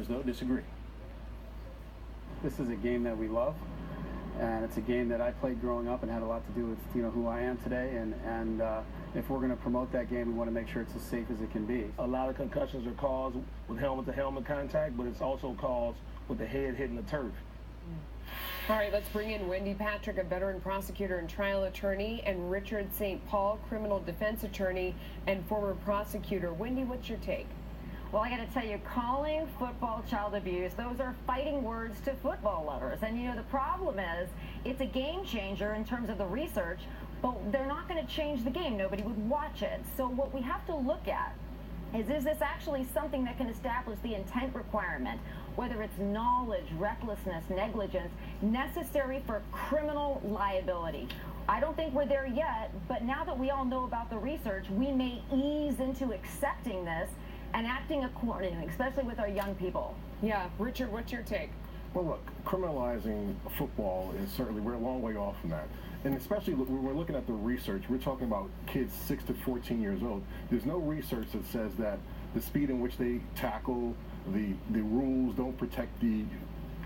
others, though, disagree. This is a game that we love, and it's a game that I played growing up and had a lot to do with who I am today. And if we're going to promote that game, we want to make sure it's as safe as it can be. A lot of concussions are caused with helmet-to-helmet contact, but it's also caused with the head hitting the turf. All right, let's bring in Wendy Patrick, a veteran prosecutor and trial attorney, and Richard St. Paul, criminal defense attorney and former prosecutor. Wendy, what's your take? Well, I got to tell you, calling football child abuse, those are fighting words to football lovers. And, you know, the problem is it's a game changer in terms of the research, but they're not going to change the game. Nobody would watch it. So what we have to look at is this actually something that can establish the intent requirement, whether it's knowledge, recklessness, negligence, necessary for criminal liability. I don't think we're there yet, but now that we all know about the research, we may ease into accepting this and acting accordingly, especially with our young people. Yeah, Richard, what's your take? Well, look, criminalizing football is certainly, we're a long way off from that. And especially when we're looking at the research, we're talking about kids 6 to 14 years old. There's no research that says that the speed in which they tackle, the rules don't protect the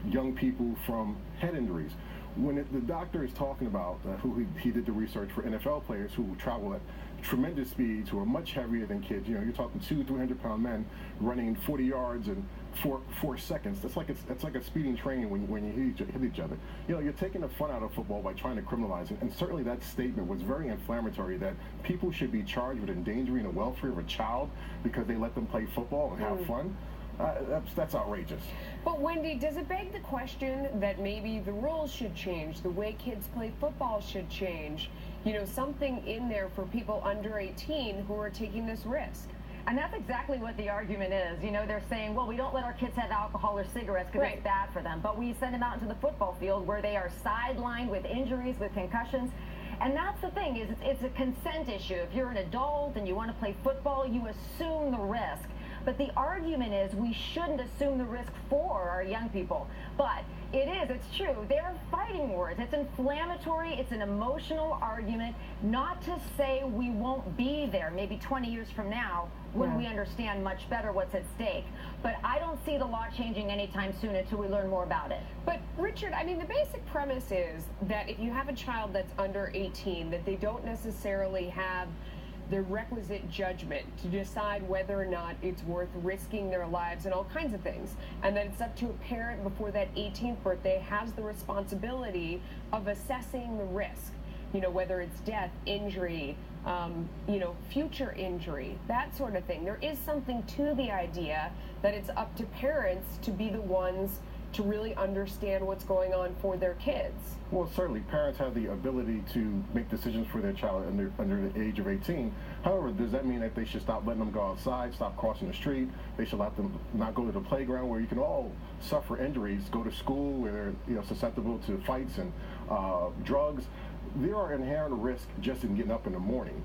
young people from head injuries. When the doctor is talking about who he did the research for NFL players who travel at tremendous speeds, who are much heavier than kids. You know, you're talking 200-300-pound men running 40 yards in 4 seconds. That's like a speeding train when you hit each other. You know, you're taking the fun out of football by trying to criminalize it. And certainly that statement was very inflammatory, that people should be charged with endangering the welfare of a child because they let them play football and have fun. That's outrageous. But Wendy, does it beg the question that maybe the rules should change, the way kids play football should change? You know, something in there for people under 18 who are taking this risk. And that's exactly what the argument is. You know, they're saying, well, we don't let our kids have alcohol or cigarettes because it's bad for them. But we send them out into the football field where they are sidelined with injuries, with concussions. And that's the thing, is it's a consent issue. If you're an adult and you want to play football, you assume the risk. But the argument is we shouldn't assume the risk for our young people. But it's true. They're fighting words. It's inflammatory. It's an emotional argument. Not to say we won't be there maybe 20 years from now when we understand much better what's at stake. But I don't see the law changing anytime soon until we learn more about it. But Richard, I mean, the basic premise is that if you have a child that's under 18, that they don't necessarily have the requisite judgment to decide whether or not it's worth risking their lives and all kinds of things. And that it's up to a parent before that 18th birthday has the responsibility of assessing the risk. You know, whether it's death, injury, you know, future injury, that sort of thing. There is something to the idea that it's up to parents to be the ones to really understand what's going on for their kids. Well, certainly parents have the ability to make decisions for their child under the age of 18. However, does that mean that they should stop letting them go outside, stop crossing the street? They should let them not go to the playground where you can all suffer injuries, go to school where they're susceptible to fights and drugs. There are inherent risks just in getting up in the morning.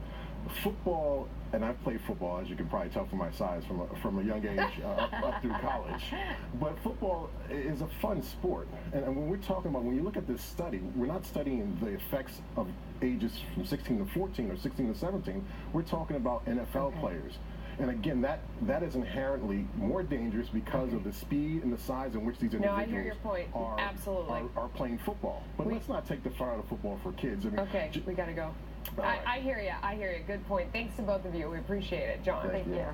Football, and I've played football, as you can probably tell from my size, from a young age up through college. But football is a fun sport. And when we're talking about, when you look at this study, we're not studying the effects of ages from 16 to 14 or 16 to 17. We're talking about NFL players. And again, that is inherently more dangerous because of the speed and the size in which these individuals I hear your point. Absolutely. Are playing football. But let's not take the fun out of football for kids. I mean, okay, we got to go. I hear you. I hear you. Good point. Thanks to both of you. We appreciate it. John. Thank you.